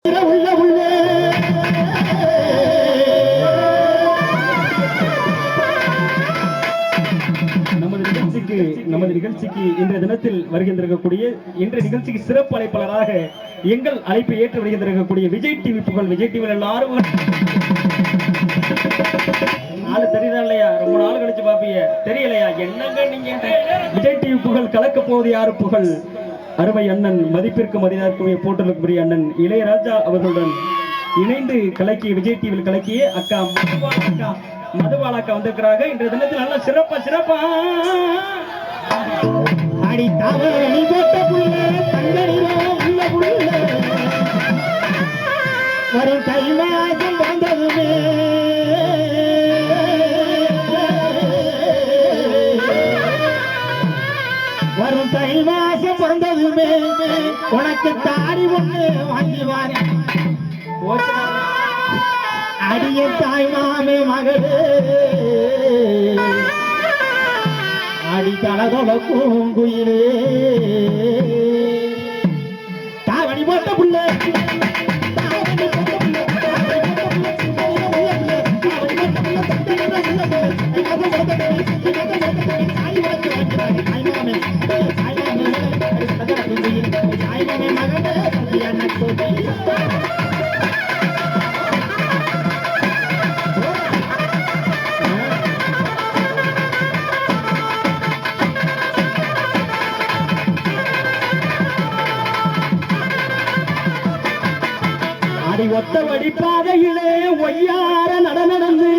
நமது நிகழ்ச்சிக்கு இன்றைய தினத்தில் வருகின்றிருக்கக்கூடிய இன்றைய நிகழ்ச்சிக்கு சிறப்பு அழைப்பாளராக எங்கள் அழைப்பை ஏற்று வருகின்றிருக்கக்கூடிய விஜய் டிவி புகழ் விஜய் டிவியில் எல்லாரும் ஆளு தெரியுதா இல்லையா? ரொம்ப நாள் கழிச்சு பாப்பீங்க, தெரியலையா? என்னங்க நீங்க? விஜய் டிவி புகழ் கலக்க போவது யாரு புகழ்? அருமை அண்ணன், மதிப்பிற்கு மரியாதைக்குரிய போட்டலுக்குரிய அண்ணன் இளையராஜா அவர்களுடன் இணைந்து கலக்கிய விஜய் டிவியில் கலக்கிய அக்கா மதுபாலாக்கா வந்திருக்கிறாங்க. இன்றைய தினத்தில் நல்ல சிறப்பா வரும் தை மாதம் வந்ததுமே வரும் தை மாசம் பிறந்ததுமே உனக்கு தாடி ஒண்ணு வாங்கி வாரேன் அடிய தாய் மாமே மகளே அடி தலதொல பூங்குயிலே தாவணி போட்ட புள்ள அடி ஒத்த வடி பாதையிலே ஒய்யார நடந்து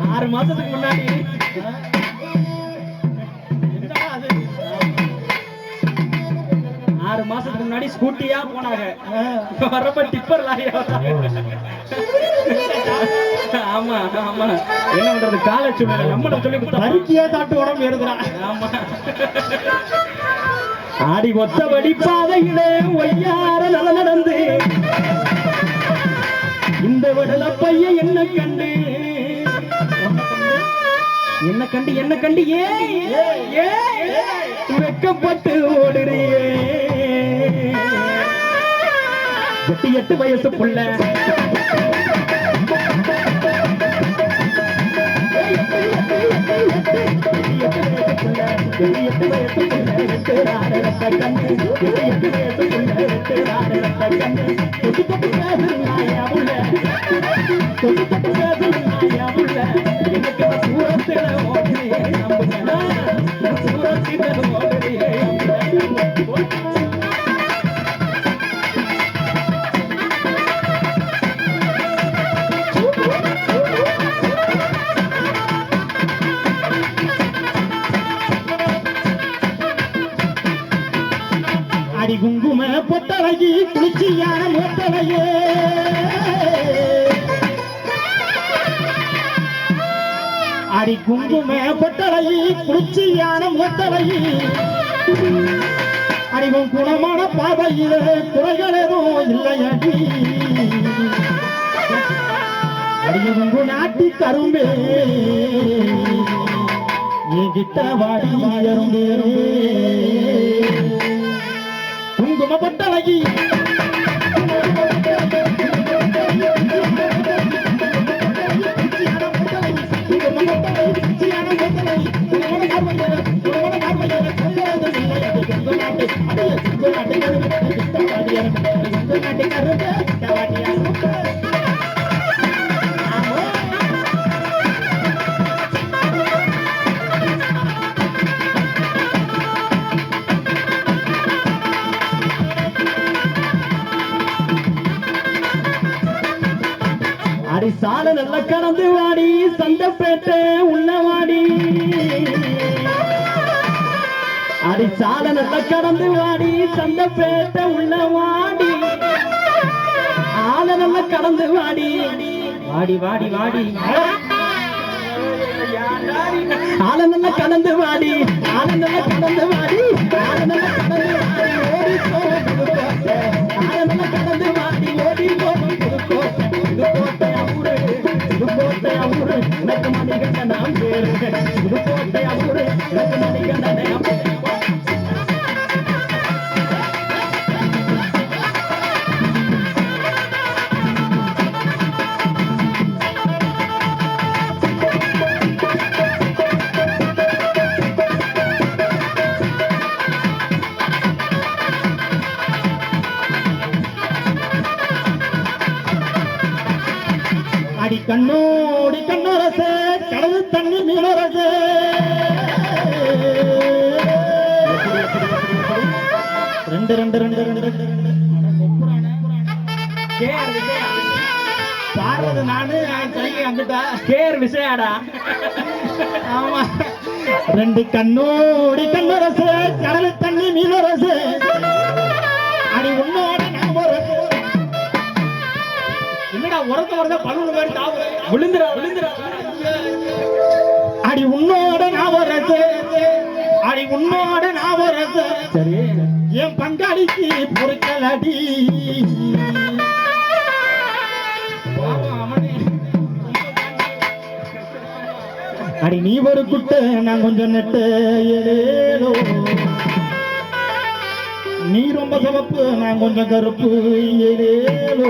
6 மாசத்துக்கு முன்னாடி 6 மாசத்துக்கு முன்னாடி ஸ்கூட்டியா போனாங்க, வரப்ப டிப்பர் லாரியா. ஆமா ஆமா, என்ன பண்றது, கால சூழ்நிலை நம்மள சொல்லி பருக்கியா தாட்டு உடம்பு ஏறுகிறான். ஆமா, ஆடி ஒத்த வடி பாதையிலே ஒய்யார நடந்து இந்த விடல பையன் என்ன கண்டு ஏ வெக்கப்பட்டு ஓடுறியே. 8 வயசு புள்ள அடி குங்கும பொட்டழகி குளிச்சியான மொட்டலையே அடி குங்கும பொட்டழகி குளிச்சியான மொட்டலையே அறிவும் குணமான பாவையிலே குறைகள் எதுவும் இல்லையடி. அடியுங்கு நாட்டி கரும்பே என்கிட்ட வாடி அரும்பேரும் குங்கும பொட்டழகி அடி சால நல்ல கடந்து வாடி சந்தப்பேட்டை உள்ளவாடி அடி சால நல்ல கடந்து வாடி சந்தப்பேட்டை உள்ளவாடி ஆல நல்ல கடந்து வாடி வாடி வாடி வாடி ஆல நல்ல கடந்து வாடி ஆல நல்ல கடந்து வாடி ஆல நல்ல கடந்து வாடி ஓடி போகுது ஆல நல்ல கடந்து வாடி ஓடி போகுது கோட்டை அவரு எனக்கு மணிகண்ட நாம் பேரு கோட்டை அவரு எனக்கு மணிகண்ட பாடுறது நானு கைக்கு வந்துட்டா கேர் விஷயாடா. ஆமா ரெண்டு கண்ணோடி கண்ணரசு கடல் தண்ணி மீனரசு அடி உன்னோட நான் என்னடா உரத்த பல்லு மாதிரி தாவு விழுந்துரா அடி உன்னோட நாவரசு அடி உன்னோட நாவரசு சரி என் பங்காளிக்கு பொறுக்கலடி அடி நீ ஒரு குட்டு நான் கொஞ்சம் நெட்டு ஏதோ நீ ரொம்ப சிவப்பு நான் கொஞ்சம் கருப்பு ஏதோ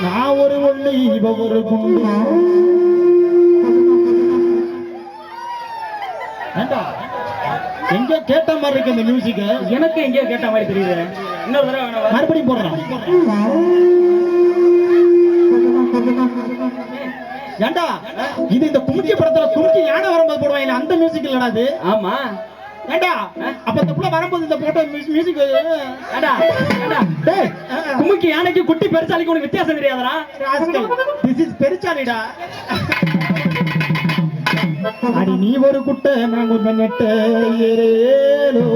நான் ஒரு ஒண்ணு இவ ஒரு குண்டு எங்க கேட்ட மாதிரி இருக்கு இந்த மியூசிக் எனக்கு எங்கேயோ கேட்ட மாதிரி தெரியுது. இன்னொரு தடவை வேணா மறுபடியும் போடுறான். ஏண்டா இது இந்த கும்கி படத்துல கும்கி யானை வரும்போது போடுவாங்க அந்த மியூசிக் இல்லடா அது. ஆமா ஏண்டா அப்ப இந்த புள்ள வரும்போது இந்த போட்ட மியூசிக் ஏண்டா டேய் குமுக்கி யானைக்கு குட்டி பெருசாலிக்கு உனக்கு வித்தியாசம் தெரியாதடா. This is பெருசாலிடா. அடி நீ ஒரு குட்டை நான் கொஞ்சம் நெட்டு ஏறேலோ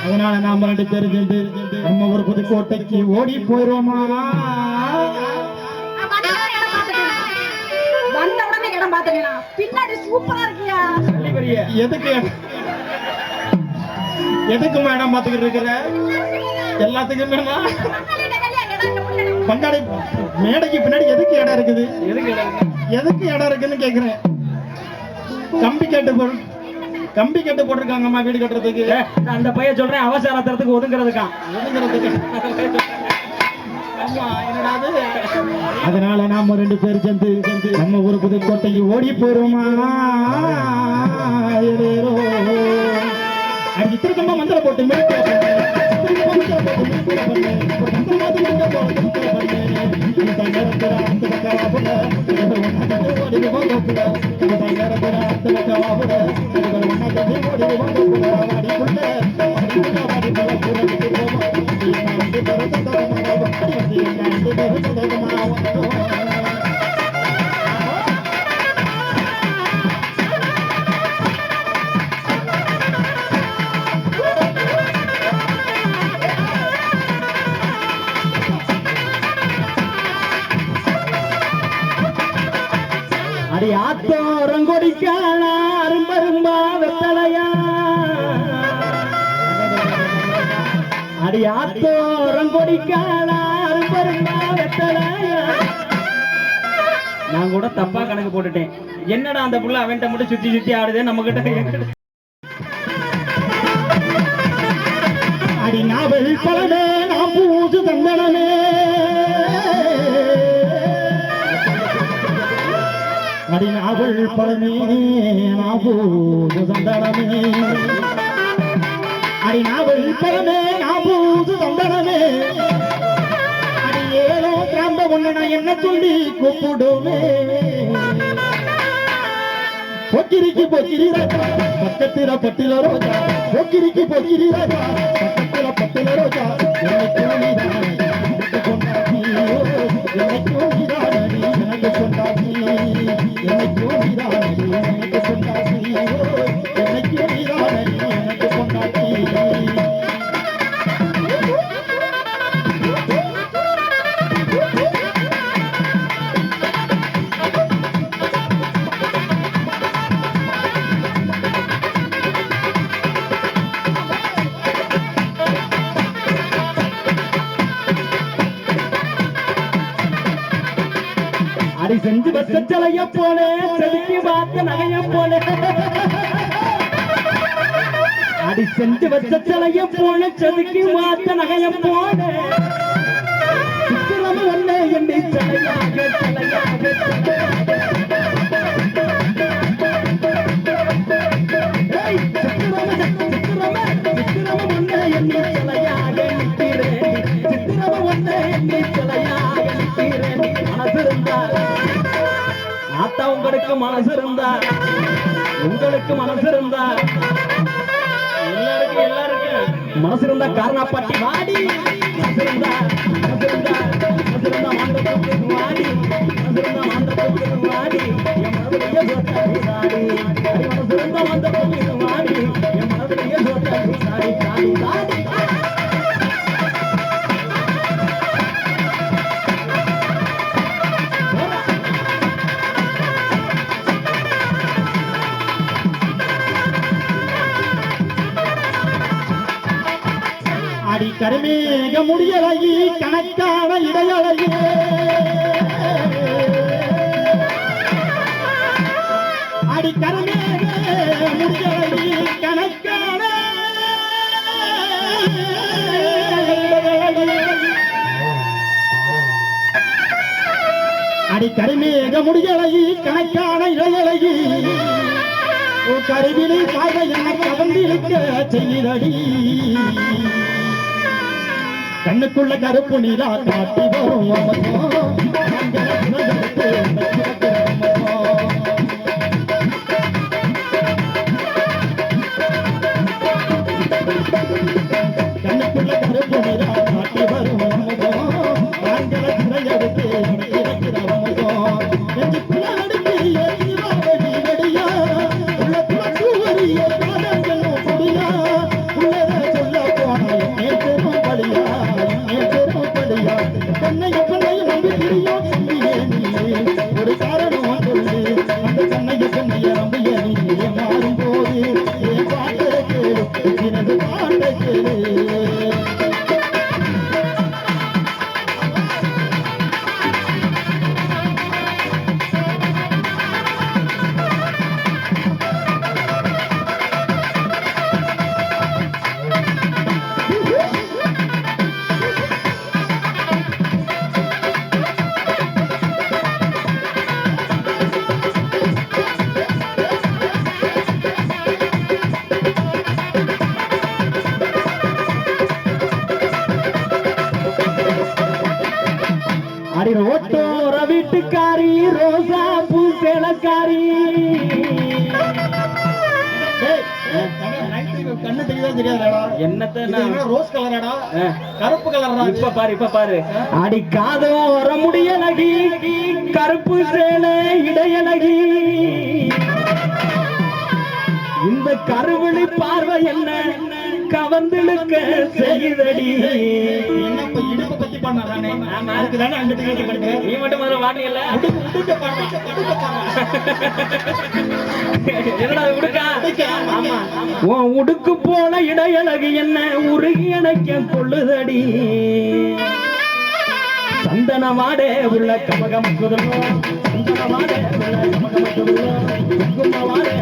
அதனால நாம ரெண்டு தெரிஞ்சு நம்ம ஒரு புதுக்கோட்டைக்கு ஓடி போயிடுவோமா. பின்னாடி சூப்பரா இருக்கியா எதுக்கு மேடம் பாத்துக்கிட்டு இருக்கிற எல்லாத்துக்குமே பங்காளி மேடைக்கு பின்னாடி எதுக்கு இடம் இருக்குது எதுக்கு இடம் இருக்குன்னு கேக்குறேன். கம்பி கேட்டு போட்டிருக்காங்கம்மா வீடு கட்டுறதுக்கு. அந்த பையன் சொல்றேன் அவசரத்துக்கு ஒதுங்கிறதுக்கா அதனால நாம ரெண்டு பேர் சேர்ந்து நம்ம ஒரு புதுக்கோட்டைக்கு ஓடி போறோமா. திருக்கம்பா மந்திர போட்டு அடி ஆத்தோரங்கொடிக்கான அரும்பரும்பா வெத்தலையா அடி ஆத்தோரங்கொடிக்கான அரும்பரும்பா வெத்தலையா. நான் கூட தப்பா கணக்கு போட்டுட்டேன். என்னடா அந்த புள்ள அவன்கிட்ட மட்டும் சுத்தி சுத்தி ஆடுது நம்ம கிட்ட. அடி நாவல் பழமே நாம் பூஜு தந்தனமே அடி நாவல் பழமே நாம் பூஜு தந்தனமே அடி நாவல் பழமே நாம் பூஜு தந்தனமே அடி ஏதோ கிராம்ப ஒண்ணு நான் என்ன சொல்லி கூப்பிடுமே. பொக்கிரிக்கு பொக்கிரி ராஜா பக்கத்தில பட்டில ரோஜா பொக்கிரிக்கு பொக்கிரி ராஜா பக்கத்தில பட்டில ரோஜா எனக்கு கொண்டாடி எனக்கு கொண்டாடி எனக்கு கொண்டாடி எனக்கு கொண்டாடி எனக்கு கொண்டாடி எனக்கு கொண்டாடி. அடி செஞ்சு வச்சலைய போல செதுக்கி பார்த்த நகைய போல அடி செஞ்சு வச்சலைய போல செதுக்கி பார்த்த நகைய போல சித்திரம் ஒண்ணு என்னை சிலையாக ஆத்தா உங்களுக்கு மனசு இருந்தா எல்லாருக்கும் மனசு இருந்தா காரணாப்பட்டி வாடி மனசு இருந்தா மாந்தத்துக்கு வாடி மனசு இருந்தா மாந்தத்துக்கு வாடி என் மனதிலேயே சோத்தாடி சாடி மனசு இருந்தா மாந்தத்துக்கு வாடி என் மனதிலேயே சோத்தாடி சாடி சாடி சாடி அடி கருமேக முடியலகி கணக்கான இடையழகி அடி கருமேக முடியலகி கணக்கான அடி கருமேக முடியலகி கணக்கான இடையழகி கருவினை காக என்ன கவர்ந்திருக்க செய்தடி கண்ணுக்குள்ள கருப்பு நீலா காட்டி வரும் கண்ணுக்குள்ள கருப்பு நீலா காட்டி வரும் சிறையெடுத்து ஒரு காரணம் சொல்லு அந்த கண்ணைய நம்பிய நீ மாறும் போது என் பாட்டை கேளு எனது பாட்டை கேளு அடி ரோட்டோர வீட்டுக்காரி ரோசா பூ சேலக்காரி கண்ணு தெரியாதா என்னத்த ரோஸ் கலராடா கருப்பு கலரா இப்ப பாரு அடி காதோர முடியலகி கருப்பு சேலை இடையலகி இந்த கருவிழி பார்வை என்ன கவர்ந்திழுக்க செய்தடி இடுப்பு பத்தி பண்ணானே அதுக்கு தானே அங்கிட்டு கேட்டு பண்ணுங்க நீ மட்டும் முதல்ல வாட்டியல்ல என்னடா உடுக்கா ஆமா உன் உடுக்கு போல இடையழகு என்ன உருகி அணைக்க கொள்ளுதடி சந்தனமாடே உள்ள கமகம் குதிரோ சந்தனமாடே உள்ள கமகம் குதிரோ குங்குமமாடே